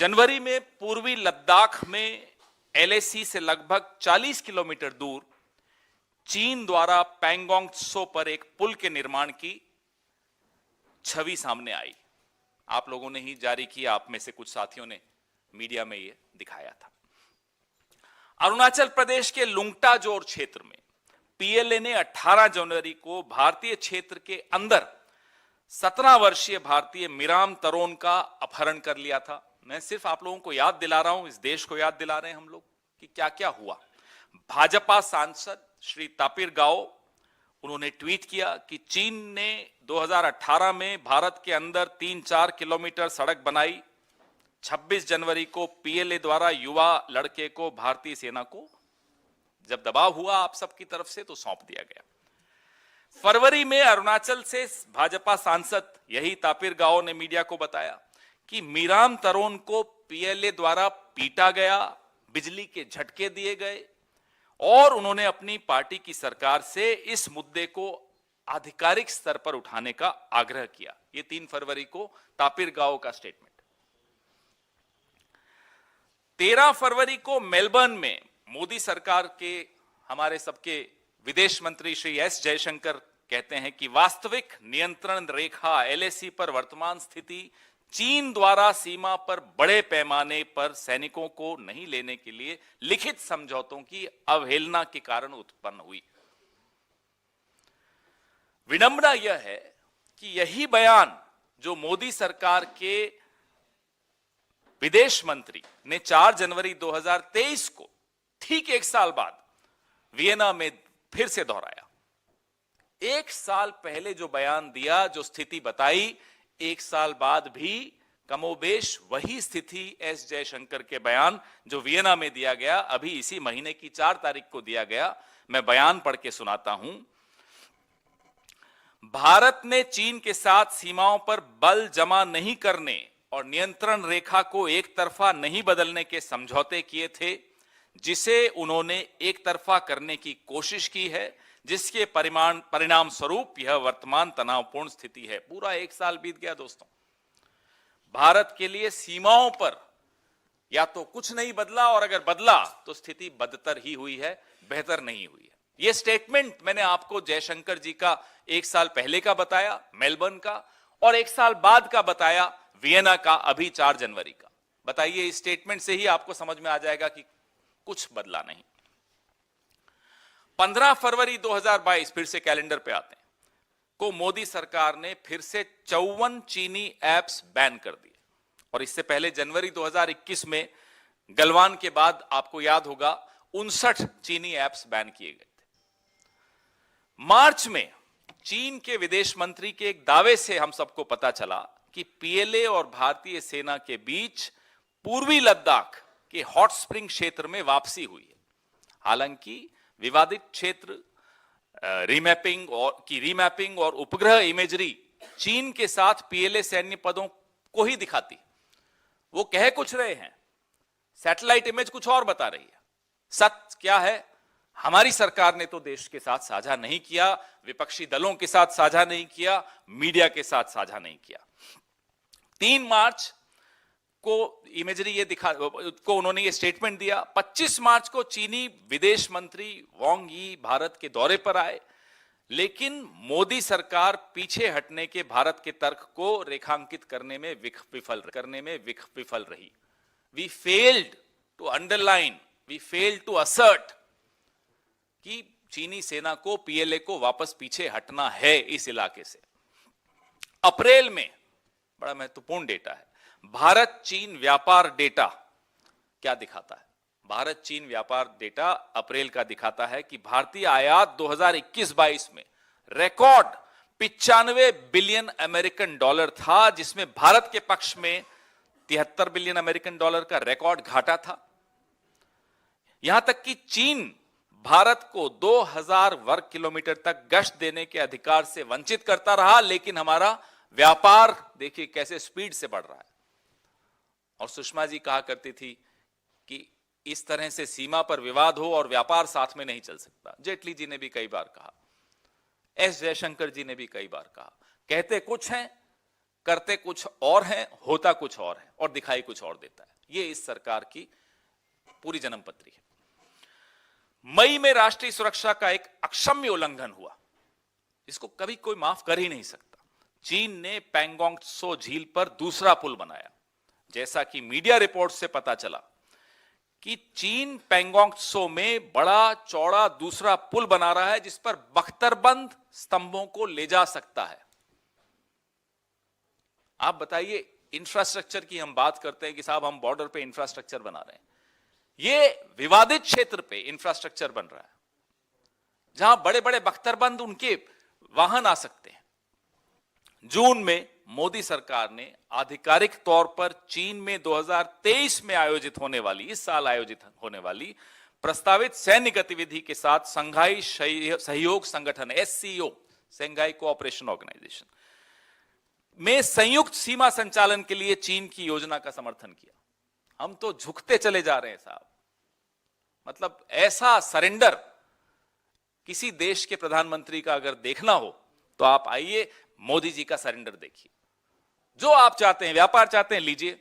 जनवरी में पूर्वी लद्दाख में एलएसी से लगभग 40 किलोमीटर दूर चीन द्वारा पैंगोंग त्सो पर एक पुल के निर्माण की छवि सामने आई। आप लोगों ने ही जारी किया, आप में से कुछ साथियों ने मीडिया में यह दिखाया था। अरुणाचल प्रदेश के लुंगटाजोर क्षेत्र में पीएलए ने 18 जनवरी को भारतीय क्षेत्र के अंदर 17 वर्षीय भारतीय मीराम तरोन का अपहरण कर लिया था। मैं सिर्फ आप लोगों को याद दिला रहा हूं, इस देश को याद दिला रहे हैं हम लोग कि क्या क्या हुआ। भाजपा सांसद श्री तापिर गाओ, उन्होंने ट्वीट किया कि चीन ने 2018 में भारत के अंदर 3-4 किलोमीटर सड़क बनाई। 26 जनवरी को पीएलए द्वारा युवा लड़के को भारतीय सेना को जब दबाव हुआ आप सबकी तरफ से तो सौंप दिया गया। फरवरी में अरुणाचल से भाजपा सांसद यही तापिर गाओ ने मीडिया को बताया कि मीराम तरोन को पीएलए द्वारा पीटा गया, बिजली के झटके दिए गए और उन्होंने अपनी पार्टी की सरकार से इस मुद्दे को आधिकारिक स्तर पर उठाने का आग्रह किया। यह 3 फरवरी को तापिर गाओ का स्टेटमेंट। 13 फरवरी को मेलबर्न में मोदी सरकार के हमारे सबके विदेश मंत्री श्री एस जयशंकर कहते हैं कि वास्तविक नियंत्रण रेखा एलएसी पर वर्तमान स्थिति चीन द्वारा सीमा पर बड़े पैमाने पर सैनिकों को नहीं लेने के लिए लिखित समझौतों की अवहेलना के कारण उत्पन्न हुई। विडंबना यह है कि यही बयान जो मोदी सरकार के विदेश मंत्री ने 4 जनवरी 2023 को ठीक 1 साल बाद वियना में फिर से दोहराया। 1 साल पहले जो बयान दिया, जो स्थिति बताई, 1 साल बाद भी कमोबेश वही स्थिति एस जयशंकर के बयान जो वियना में दिया गया, अभी इसी महीने की 4 तारीख को दिया गया। मैं बयान पढ़ के सुनाता हूं। भारत ने चीन के साथ सीमाओं पर बल जमा नहीं करने और नियंत्रण रेखा को एक तरफा नहीं बदलने के समझौते किए थे, जिसे उन्होंने एक तरफा करने की कोशिश की है, जिसके परिणाम स्वरूप यह वर्तमान तनावपूर्ण स्थिति है। पूरा 1 साल बीत गया दोस्तों। भारत के लिए सीमाओं पर या तो कुछ नहीं बदला और अगर बदला तो स्थिति बदतर ही हुई है, बेहतर नहीं हुई है। यह स्टेटमेंट मैंने आपको जयशंकर जी का 1 साल पहले का बताया मेलबर्न का, और 1 साल बाद का बताया वियना का अभी 4 जनवरी का। बताइए, इस स्टेटमेंट से ही आपको समझ में आ जाएगा कि कुछ बदला नहीं। 15 फरवरी 2022 फिर से कैलेंडर पे आते हैं को मोदी सरकार ने फिर से 54 चीनी ऐप्स बैन कर दिए। और इससे पहले जनवरी 2021 में गलवान के बाद आपको याद होगा 59 चीनी ऐप्स बैन किए गए थे। मार्च में चीन के विदेश मंत्री के एक दावे से हम सबको पता चला कि पीएलए और भारतीय सेना के बीच पूर्वी लद्दाख के हॉट स्प्रिंग क्षेत्र में वापसी हुई है। हालांकि विवादित क्षेत्र रीमैपिंग और उपग्रह इमेजरी चीन के साथ पीएलए सैन्य पदों को ही दिखाती। वो कह कुछ रहे हैं, सैटेलाइट इमेज कुछ और बता रही है। सच क्या है? हमारी सरकार ने तो देश के साथ साझा नहीं किया, विपक्षी दलों के साथ साझा नहीं किया, मीडिया के साथ साझा नहीं किया। 3 मार्च को इमेजरी को उन्होंने ये स्टेटमेंट दिया। 25 मार्च को चीनी विदेश मंत्री वांग यी भारत के दौरे पर आए, लेकिन मोदी सरकार पीछे हटने के भारत के तर्क को रेखांकित करने में विफल रही। We failed to underline, we failed to assert कि चीनी सेना को, पीएलए को वापस पीछे हटना है इस इलाके से। अप्रैल में बड़ा महत्वपूर्ण डेटा है, भारत चीन व्यापार डेटा क्या दिखाता है? भारत चीन व्यापार डेटा अप्रैल का दिखाता है कि भारतीय आयात 2021-22 में रिकॉर्ड 95 बिलियन अमेरिकन डॉलर था, जिसमें भारत के पक्ष में 73 बिलियन अमेरिकन डॉलर का रिकॉर्ड घाटा था। यहां तक कि चीन भारत को 2000 वर्ग किलोमीटर तक गश्त देने के अधिकार से वंचित करता रहा, लेकिन हमारा व्यापार देखिए कैसे स्पीड से बढ़ रहा है। और सुषमा जी कहा करती थी कि इस तरह से सीमा पर विवाद हो और व्यापार साथ में नहीं चल सकता। जेटली जी ने भी कई बार कहा, एस जयशंकर जी ने भी कई बार कहा। कहते कुछ हैं, करते कुछ और हैं, होता कुछ और है और दिखाई कुछ और देता है। ये इस सरकार की पूरी जन्मपत्री है। मई में राष्ट्रीय सुरक्षा का एक अक्षम्य उल्लंघन हुआ, इसको कभी कोई माफ कर ही नहीं सकता। चीन ने पैंगोंग त्सो झील पर दूसरा पुल बनाया। जैसा कि मीडिया रिपोर्ट से पता चला कि चीन पैंगोंग त्सो में बड़ा चौड़ा दूसरा पुल बना रहा है, जिस पर बख्तरबंद स्तंभों को ले जा सकता है। आप बताइए, इंफ्रास्ट्रक्चर की हम बात करते हैं कि साहब हम बॉर्डर पे इंफ्रास्ट्रक्चर बना रहे हैं, ये विवादित क्षेत्र पे इंफ्रास्ट्रक्चर बन रहा है जहां बड़े बड़े बख्तरबंद उनके वाहन आ सकते हैं। जून में मोदी सरकार ने आधिकारिक तौर पर चीन में 2023 में आयोजित होने वाली, इस साल आयोजित होने वाली प्रस्तावित सैन्य गतिविधि के साथ संघाई सहयोग संगठन SCO, शंघाई कोऑपरेशन ऑर्गेनाइजेशन में संयुक्त सीमा संचालन के लिए चीन की योजना का समर्थन किया। हम तो झुकते चले जा रहे हैं साहब। मतलब ऐसा सरेंडर किसी देश के प्रधानमंत्री का अगर देखना हो तो आप आइए, मोदी जी का सरेंडर देखिए। जो आप चाहते हैं, व्यापार चाहते हैं, लीजिए।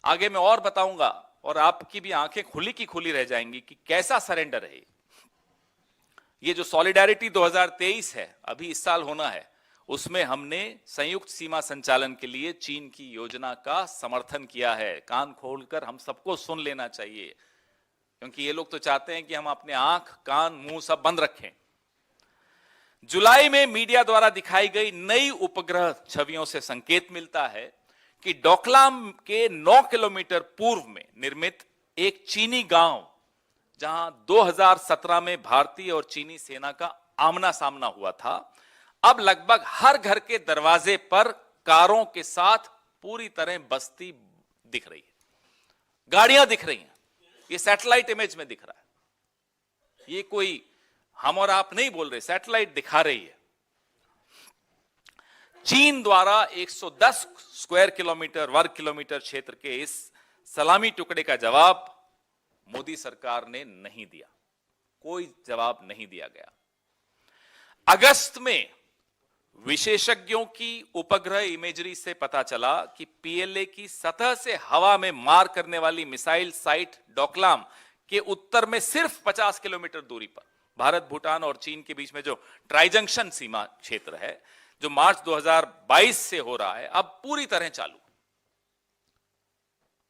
आगे मैं और बताऊंगा और आपकी भी आंखें खुली की खुली रह जाएंगी कि कैसा सरेंडर है ये। जो सॉलिडारिटी 2023 है, अभी इस साल होना है, उसमें हमने संयुक्त सीमा संचालन के लिए चीन की योजना का समर्थन किया है। कान खोलकर हम सबको सुन लेना चाहिए, क्योंकि ये लोग तो चाहते हैं कि हम अपने आंख, कान, मुंह सब बंद रखें। जुलाई में मीडिया द्वारा दिखाई गई नई उपग्रह छवियों से संकेत मिलता है कि डोकलाम के 9 किलोमीटर पूर्व में निर्मित एक चीनी गांव, जहां 2017 में भारतीय और चीनी सेना का आमना सामना हुआ था, अब लगभग हर घर के दरवाजे पर कारों के साथ पूरी तरह बस्ती दिख रही है, गाड़ियां दिख रही हैं। ये सैटेलाइट इमेज में दिख रहा है, ये कोई हम और आप नहीं बोल रहे, सैटेलाइट दिखा रही है। चीन द्वारा 110 वर्ग किलोमीटर क्षेत्र के इस सलामी टुकड़े का जवाब मोदी सरकार ने नहीं दिया, कोई जवाब नहीं दिया गया। अगस्त में विशेषज्ञों की उपग्रह इमेजरी से पता चला कि PLA की सतह से हवा में मार करने वाली मिसाइल साइट डोकलाम के उत्तर में सिर्फ 50 किलोमीटर दूरी पर भारत, भूटान और चीन के बीच में जो ट्राइजंक्शन सीमा क्षेत्र है, जो मार्च 2022 से हो रहा है, अब पूरी तरह चालू।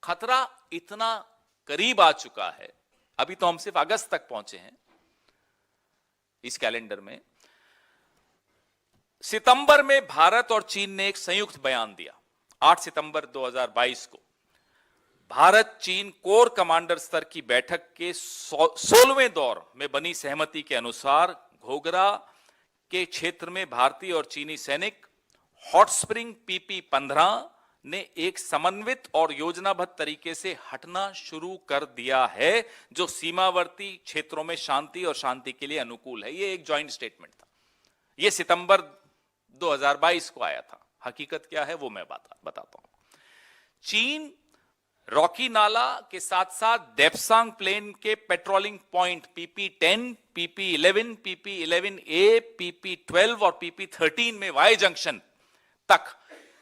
खतरा इतना करीब आ चुका है। अभी तो हम सिर्फ अगस्त तक पहुंचे हैं इस कैलेंडर में। सितंबर में भारत और चीन ने एक संयुक्त बयान दिया। 8 सितंबर 2022 को भारत चीन कोर कमांडर स्तर की बैठक के 16वें दौर में बनी सहमति के अनुसार घोघरा के क्षेत्र में भारतीय और चीनी सैनिक हॉट स्प्रिंग PP-15 ने एक समन्वित और योजनाबद्ध तरीके से हटना शुरू कर दिया है, जो सीमावर्ती क्षेत्रों में शांति और शांति के लिए अनुकूल है। यह एक जॉइंट स्टेटमेंट था। यह सितंबर 2022 को आया था। हकीकत क्या है वो मैं बताता हूं। चीन रॉकी नाला के साथ साथ देप्सांग प्लेन के patrolling point PP-10, PP-11, PP-11A, PP-12 और PP-13 में वाई जंक्शन तक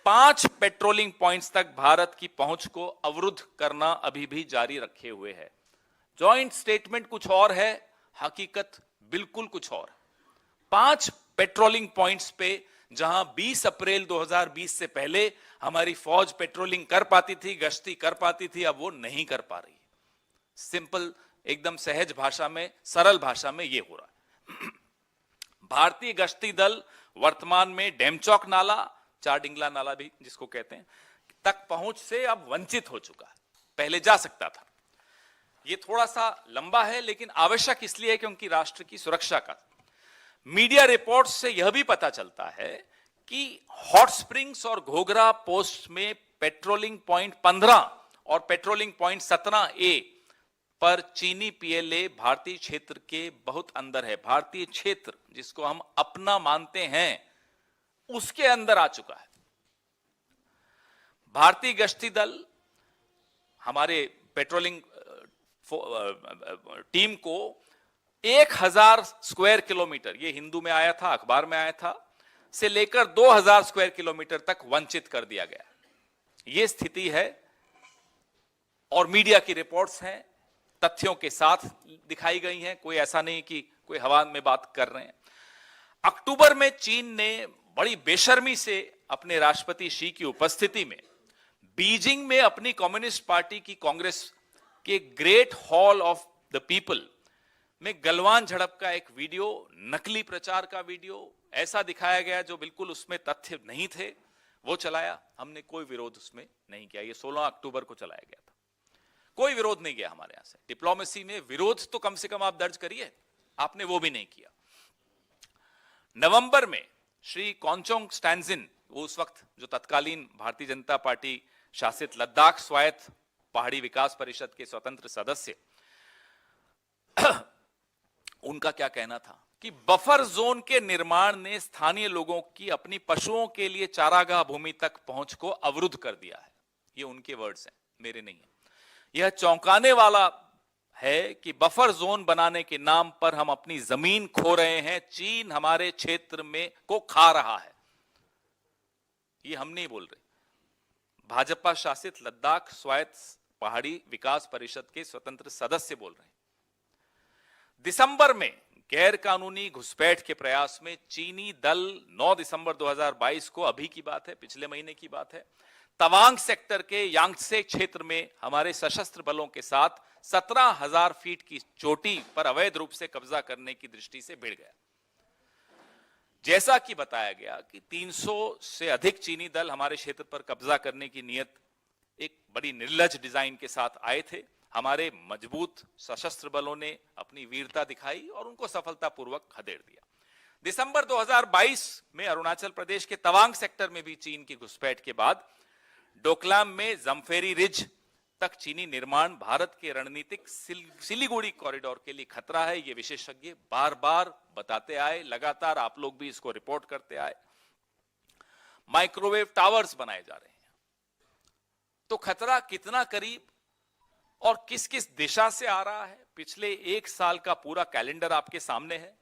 5 पेट्रोलिंग पॉइंट्स तक भारत की पहुंच को अवरुद्ध करना अभी भी जारी रखे हुए है। जॉइंट स्टेटमेंट कुछ और है, हकीकत बिल्कुल कुछ और। 5 पेट्रोलिंग पॉइंट्स पे जहां 20 अप्रैल 2020 से पहले हमारी फौज पेट्रोलिंग कर पाती थी, गश्ती कर पाती थी, अब वो नहीं कर पा रही। सिंपल, एकदम सहज भाषा में, सरल भाषा में ये हो रहा है। भारतीय गश्ती दल वर्तमान में डेमचौक नाला, चारडिंगला नाला भी जिसको कहते हैं, तक पहुंच से अब वंचित हो चुका है। पहले जा सकता था। ये थोड़ा सा लंबा है, लेकिन आवश्यक इसलिए है क्योंकि राष्ट्र की सुरक्षा का। मीडिया रिपोर्ट से यह भी पता चलता है कि हॉट स्प्रिंग्स और घोघरा पोस्ट में पेट्रोलिंग पॉइंट 15 और पेट्रोलिंग पॉइंट 17A पर चीनी PLA भारतीय क्षेत्र के बहुत अंदर है। भारतीय क्षेत्र जिसको हम अपना मानते हैं, उसके अंदर आ चुका है। भारतीय गश्ती दल हमारे पेट्रोलिंग टीम को 1000 स्क्वायर किलोमीटर, ये हिंदू में आया था, अखबार में आया था, से लेकर 2000 स्क्वायर किलोमीटर तक वंचित कर दिया गया। यह स्थिति है और मीडिया की रिपोर्ट्स हैं, तथ्यों के साथ दिखाई गई हैं, कोई ऐसा नहीं कि कोई हवा में बात कर रहे हैं। अक्टूबर में चीन ने बड़ी बेशर्मी से अपने राष्ट्रपति शी की उपस्थिति में बीजिंग में अपनी कम्युनिस्ट पार्टी की कांग्रेस के great hall of the people में गलवान झड़प का एक वीडियो, नकली प्रचार का वीडियो ऐसा दिखाया गया जो बिल्कुल उसमें तथ्य नहीं थे, वो चलाया। हमने कोई विरोध उसमें नहीं किया। ये 16 अक्टूबर को चलाया गया था, कोई विरोध नहीं किया हमारे यहां से। डिप्लोमेसी में विरोध तो कम से कम आप दर्ज करिए, आपने वो भी नहीं किया। नवंबर में श्री कॉन्चोंग स्टैंजिन, वो उस वक्त जो तत्कालीन भारतीय जनता पार्टी शासित लद्दाख स्वायत्त पहाड़ी विकास परिषद के स्वतंत्र सदस्य, उनका क्या कहना था कि बफर जोन के निर्माण ने स्थानीय लोगों की अपनी पशुओं के लिए चारागाह भूमि तक पहुंच को अवरुद्ध कर दिया है। ये उनके वर्ड्स हैं, मेरे नहीं है। यह चौंकाने वाला है कि बफर जोन बनाने के नाम पर हम अपनी जमीन खो रहे हैं, चीन हमारे क्षेत्र में को खा रहा है। ये हम नहीं बोल रहे, भाजपा शासित लद्दाख स्वायत्त पहाड़ी विकास परिषद के स्वतंत्र सदस्य बोल रहे हैं। दिसंबर में गैर कानूनी घुसपैठ के प्रयास में चीनी दल 9 दिसंबर 2022 को, अभी की बात है, पिछले महीने की बात है, तवांग सेक्टर के यांगत्से क्षेत्र में हमारे सशस्त्र बलों के साथ 17,000 फीट की चोटी पर अवैध रूप से कब्जा करने की दृष्टि से भिड़ गया। जैसा कि बताया गया कि 300 से अधिक चीनी दल हमारे क्षेत्र पर कब्जा करने की नियत एक बड़ी निर्लज डिजाइन के साथ आए थे। हमारे मजबूत सशस्त्र बलों ने अपनी वीरता दिखाई और उनको सफलतापूर्वक खदेड़ दिया। दिसंबर 2022 में अरुणाचल प्रदेश के तवांग सेक्टर में भी चीन की घुसपैठ के बाद डोकलाम में जमफेरी रिज तक चीनी निर्माण भारत के रणनीतिक सिलीगुड़ी कॉरिडोर के लिए खतरा है। ये विशेषज्ञ बार बार बताते आए, लगातार आप लोग भी इसको रिपोर्ट करते आए। माइक्रोवेव टावर्स बनाए जा रहे हैं, तो खतरा कितना करीब और किस किस दिशा से आ रहा है, पिछले एक साल का पूरा कैलेंडर आपके सामने है।